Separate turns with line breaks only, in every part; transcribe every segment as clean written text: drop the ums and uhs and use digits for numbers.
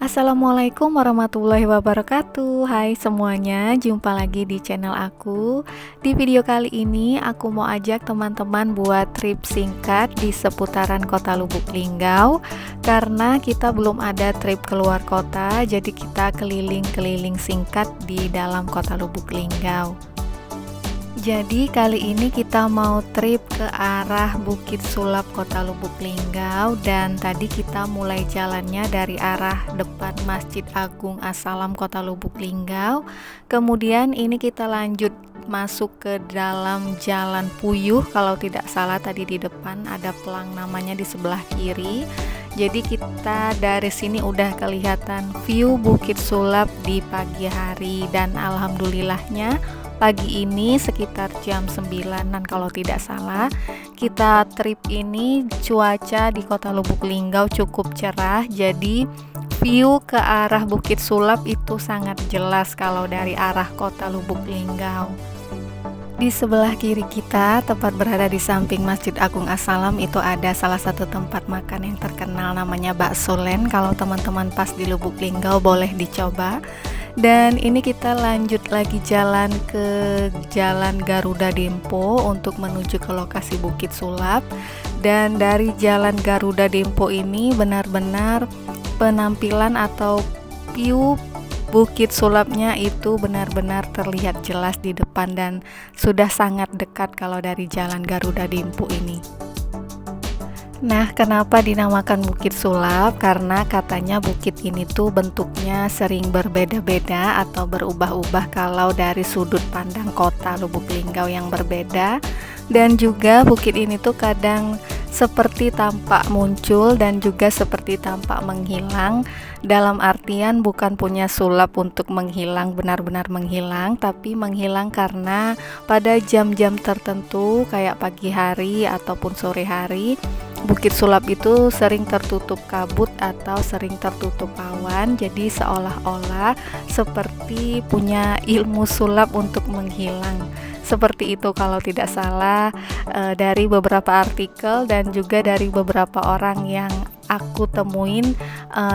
Assalamualaikum warahmatullahi wabarakatuh. Hai semuanya, jumpa lagi di channel aku. Di video kali ini aku mau ajak teman-teman buat trip singkat di seputaran kota Lubuk Linggau. Karena kita belum ada trip keluar kota, jadi kita keliling-keliling singkat di dalam kota Lubuk Linggau. Jadi kali ini kita mau trip ke arah Bukit Sulap Kota Lubuk Linggau, dan tadi kita mulai jalannya dari arah depan Masjid Agung As-Salam Kota Lubuk Linggau. Kemudian ini kita lanjut masuk ke dalam Jalan Puyuh, kalau tidak salah tadi di depan ada pelang namanya di sebelah kiri. Jadi kita dari sini udah kelihatan view Bukit Sulap di pagi hari, dan alhamdulillahnya pagi ini sekitar jam 9-an kalau tidak salah, kita trip ini cuaca di kota Lubuk Linggau cukup cerah, jadi view ke arah Bukit Sulap itu sangat jelas kalau dari arah kota Lubuk Linggau. Di sebelah kiri kita, tepat berada di samping Masjid Agung As-Salam, itu ada salah satu tempat makan yang terkenal namanya Bakso Len. Kalau teman-teman pas di Lubuk Linggau boleh dicoba. Dan ini kita lanjut lagi jalan ke Jalan Garuda Dempo untuk menuju ke lokasi Bukit Sulap. Dan dari Jalan Garuda Dempo ini benar-benar penampilan atau view Bukit Sulapnya itu benar-benar terlihat jelas di depan dan sudah sangat dekat kalau dari Jalan Garuda Dempo ini. Nah, kenapa dinamakan Bukit Sulap? Karena katanya bukit ini tuh bentuknya sering berbeda-beda atau berubah-ubah kalau dari sudut pandang kota Lubuk Linggau yang berbeda. Dan juga bukit ini tuh kadang seperti tampak muncul dan juga seperti tampak menghilang. Dalam artian bukan punya sulap untuk menghilang, benar-benar menghilang, tapi menghilang karena pada jam-jam tertentu kayak pagi hari ataupun sore hari, Bukit Sulap itu sering tertutup kabut atau sering tertutup awan, jadi seolah-olah seperti punya ilmu sulap untuk menghilang. Seperti itu kalau tidak salah, dari beberapa artikel dan juga dari beberapa orang yang aku temuin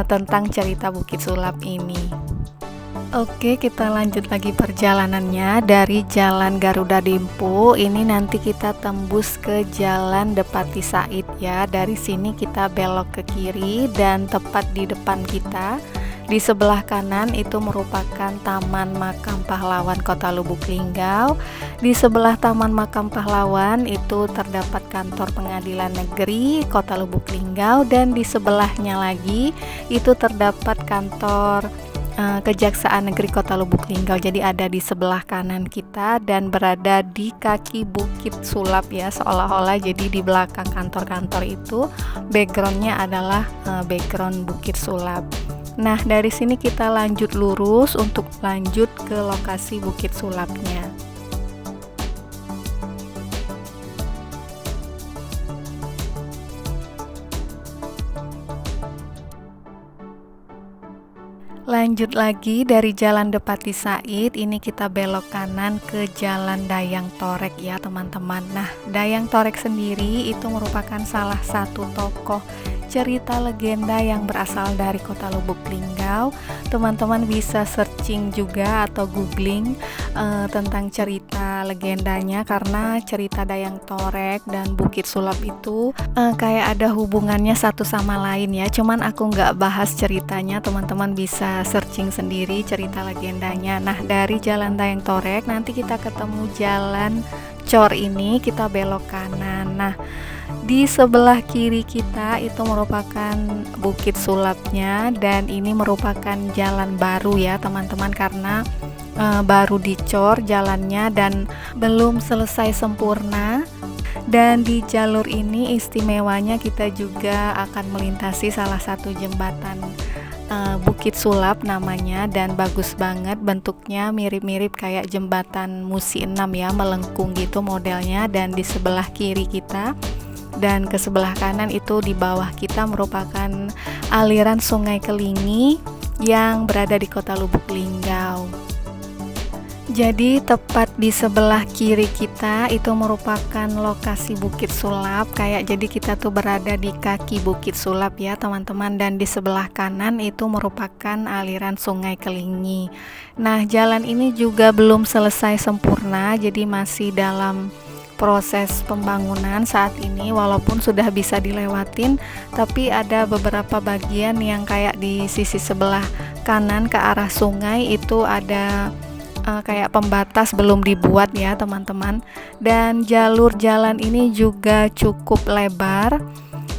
tentang cerita Bukit Sulap ini. Oke, kita lanjut lagi perjalanannya dari Jalan Garuda Dempo. Ini nanti kita tembus ke Jalan Depati Said ya. Dari sini kita belok ke kiri dan tepat di depan kita di sebelah kanan itu merupakan Taman Makam Pahlawan Kota Lubuk Linggau. Di sebelah Taman Makam Pahlawan itu terdapat kantor Pengadilan Negeri Kota Lubuk Linggau, dan di sebelahnya lagi itu terdapat kantor Kejaksaan Negeri Kota Lubuk Linggau. Jadi ada di sebelah kanan kita dan berada di kaki Bukit Sulap ya, seolah-olah jadi di belakang kantor-kantor itu backgroundnya adalah background Bukit Sulap. Nah, dari sini kita lanjut lurus untuk lanjut ke lokasi Bukit Sulapnya. Lanjut lagi dari Jalan Depati Said, ini kita belok kanan ke Jalan Dayang Torek ya teman-teman. Nah, Dayang Torek sendiri itu merupakan salah satu tokoh cerita legenda yang berasal dari kota Lubuk Linggau. Teman-teman bisa searching juga atau googling tentang cerita legendanya, karena cerita Dayang Torek dan Bukit Sulap itu kayak ada hubungannya satu sama lain ya. Cuman aku nggak bahas ceritanya, teman-teman bisa searching sendiri cerita legendanya. Nah, dari Jalan Dayang Torek nanti kita ketemu Jalan Cor, ini kita belok kanan. Nah, di sebelah kiri kita itu merupakan Bukit Sulapnya, dan ini merupakan jalan baru ya teman-teman, karena baru dicor jalannya dan belum selesai sempurna. Dan di jalur ini istimewanya kita juga akan melintasi salah satu jembatan Bukit Sulap namanya, dan bagus banget bentuknya, mirip-mirip kayak jembatan Musi 6 ya, melengkung gitu modelnya. Dan di sebelah kiri kita dan ke sebelah kanan itu di bawah kita merupakan aliran Sungai Kelingi yang berada di kota Lubuk Linggau. Jadi tepat di sebelah kiri kita itu merupakan lokasi Bukit Sulap, kayak jadi kita tuh berada di kaki Bukit Sulap ya teman-teman, dan di sebelah kanan itu merupakan aliran Sungai Kelingi. Nah, jalan ini juga belum selesai sempurna, jadi masih dalam proses pembangunan saat ini. Walaupun sudah bisa dilewatin, tapi ada beberapa bagian yang kayak di sisi sebelah kanan ke arah sungai itu ada kayak pembatas belum dibuat ya teman-teman. Dan jalur jalan ini juga cukup lebar.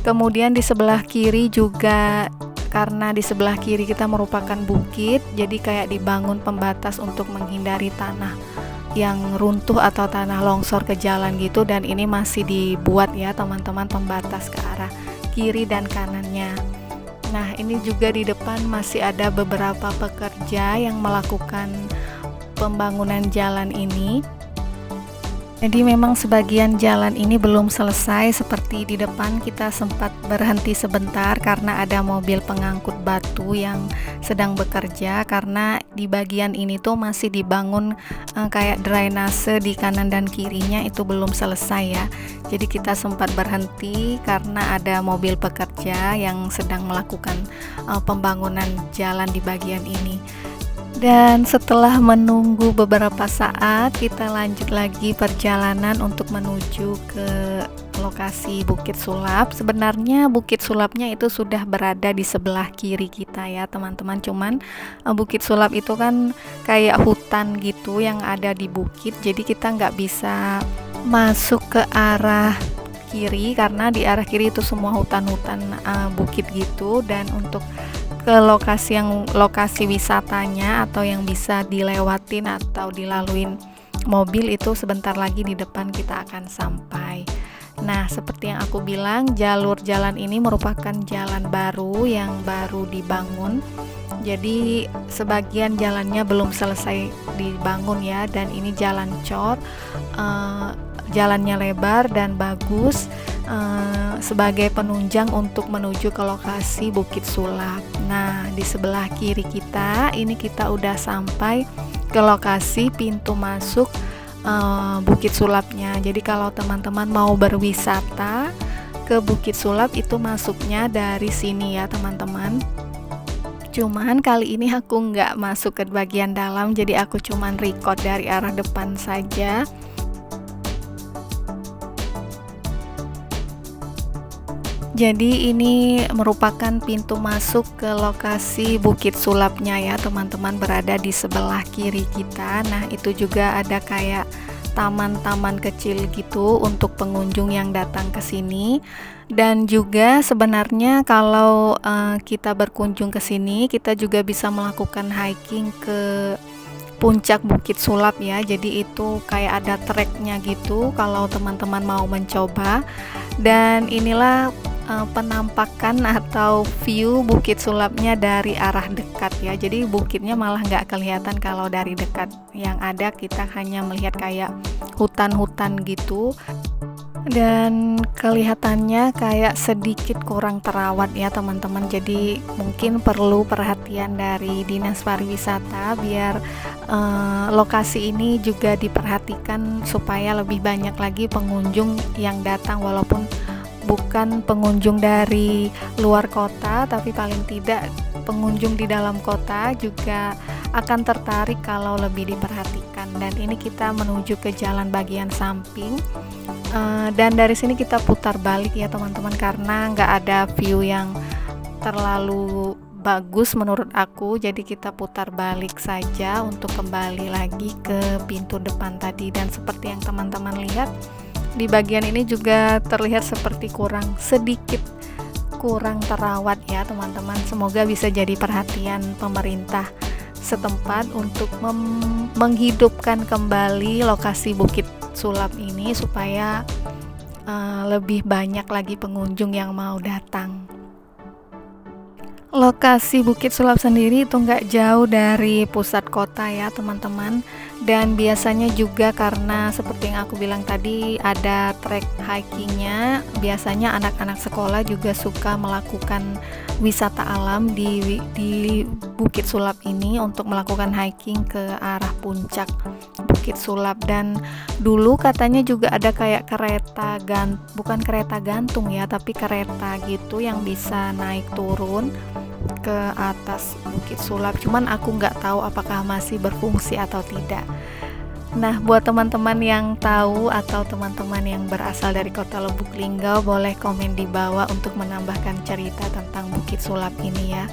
Kemudian di sebelah kiri juga, karena di sebelah kiri kita merupakan bukit, jadi kayak dibangun pembatas untuk menghindari tanah yang runtuh atau tanah longsor ke jalan gitu. Dan ini masih dibuat ya teman-teman, pembatas ke arah kiri dan kanannya. Nah, ini juga di depan masih ada beberapa pekerja yang melakukan pembangunan jalan ini. Jadi memang sebagian jalan ini belum selesai. Seperti di depan kita sempat berhenti sebentar karena ada mobil pengangkut batu yang sedang bekerja, karena di bagian ini tuh masih dibangun kayak drainase di kanan dan kirinya itu belum selesai ya. Jadi kita sempat berhenti karena ada mobil pekerja yang sedang melakukan pembangunan jalan di bagian ini. Dan setelah menunggu beberapa saat, kita lanjut lagi perjalanan untuk menuju ke lokasi Bukit Sulap. Sebenarnya Bukit Sulapnya itu sudah berada di sebelah kiri kita ya teman-teman. Cuman Bukit Sulap itu kan kayak hutan gitu yang ada di bukit, jadi kita nggak bisa masuk ke arah kiri karena di arah kiri itu semua hutan-hutan bukit gitu. Dan untuk ke lokasi wisatanya atau yang bisa dilewatin atau dilaluin mobil itu sebentar lagi di depan kita akan sampai. Nah, seperti yang aku bilang, jalur jalan ini merupakan jalan baru yang baru dibangun. Jadi sebagian jalannya belum selesai dibangun ya, dan ini jalan cor, jalannya lebar dan bagus, sebagai penunjang untuk menuju ke lokasi Bukit Sulap. Nah, di sebelah kiri kita ini kita udah sampai ke lokasi pintu masuk Bukit Sulapnya. Jadi kalau teman-teman mau berwisata ke Bukit Sulap itu masuknya dari sini ya teman-teman. Cuman kali ini aku nggak masuk ke bagian dalam, jadi aku cuman record dari arah depan saja. Jadi ini merupakan pintu masuk ke lokasi Bukit Sulapnya ya teman-teman, berada di sebelah kiri kita. Nah, itu juga ada kayak taman-taman kecil gitu untuk pengunjung yang datang ke sini. Dan juga sebenarnya kalau kita berkunjung ke sini, kita juga bisa melakukan hiking ke puncak Bukit Sulap ya. Jadi itu kayak ada treknya gitu kalau teman-teman mau mencoba. Dan inilah penampakan atau view Bukit Sulapnya dari arah dekat ya. Jadi bukitnya malah nggak kelihatan kalau dari dekat. Yang ada kita hanya melihat kayak hutan-hutan gitu, dan kelihatannya kayak sedikit kurang terawat ya teman-teman. Jadi mungkin perlu perhatian dari Dinas Pariwisata biar lokasi ini juga diperhatikan supaya lebih banyak lagi pengunjung yang datang, walaupun bukan pengunjung dari luar kota, tapi paling tidak pengunjung di dalam kota juga akan tertarik kalau lebih diperhatikan. Dan ini kita menuju ke jalan bagian samping, dan dari sini kita putar balik ya teman-teman, karena nggak ada view yang terlalu bagus menurut aku. Jadi kita putar balik saja untuk kembali lagi ke pintu depan tadi. Dan seperti yang teman-teman lihat, di bagian ini juga terlihat seperti sedikit kurang terawat ya teman-teman. Semoga bisa jadi perhatian pemerintah setempat untuk menghidupkan kembali lokasi Bukit Sulap ini supaya lebih banyak lagi pengunjung yang mau datang. Lokasi Bukit Sulap sendiri itu nggak jauh dari pusat kota ya teman-teman, Dan biasanya juga karena seperti yang aku bilang tadi ada trek hikingnya, biasanya anak-anak sekolah juga suka melakukan wisata alam di Bukit Sulap ini untuk melakukan hiking ke arah puncak Bukit Sulap. Dan dulu katanya juga ada kayak bukan kereta gantung ya, tapi kereta gitu yang bisa naik turun ke atas Bukit Sulap, cuman aku nggak tahu apakah masih berfungsi atau tidak. Nah, buat teman-teman yang tahu atau teman-teman yang berasal dari Kota Lubuk Linggau, boleh komen di bawah untuk menambahkan cerita tentang Bukit Sulap ini ya.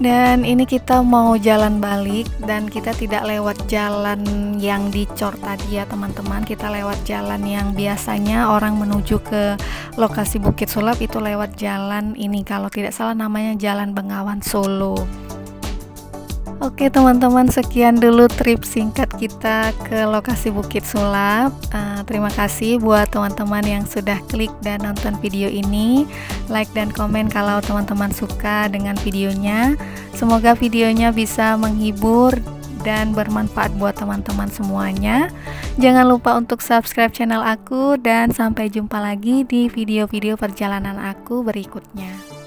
Dan ini kita mau jalan balik, dan kita tidak lewat jalan yang dicor tadi ya teman-teman. Kita lewat jalan yang biasanya orang menuju ke lokasi Bukit Sulap itu lewat jalan ini, kalau tidak salah namanya Jalan Bengawan Solo. Oke teman-teman, sekian dulu trip singkat kita ke lokasi Bukit Sulap. Terima kasih buat teman-teman yang sudah klik dan nonton video ini. Like dan komen kalau teman-teman suka dengan videonya. Semoga videonya bisa menghibur dan bermanfaat buat teman-teman semuanya. Jangan lupa untuk subscribe channel aku, dan sampai jumpa lagi di video-video perjalanan aku berikutnya.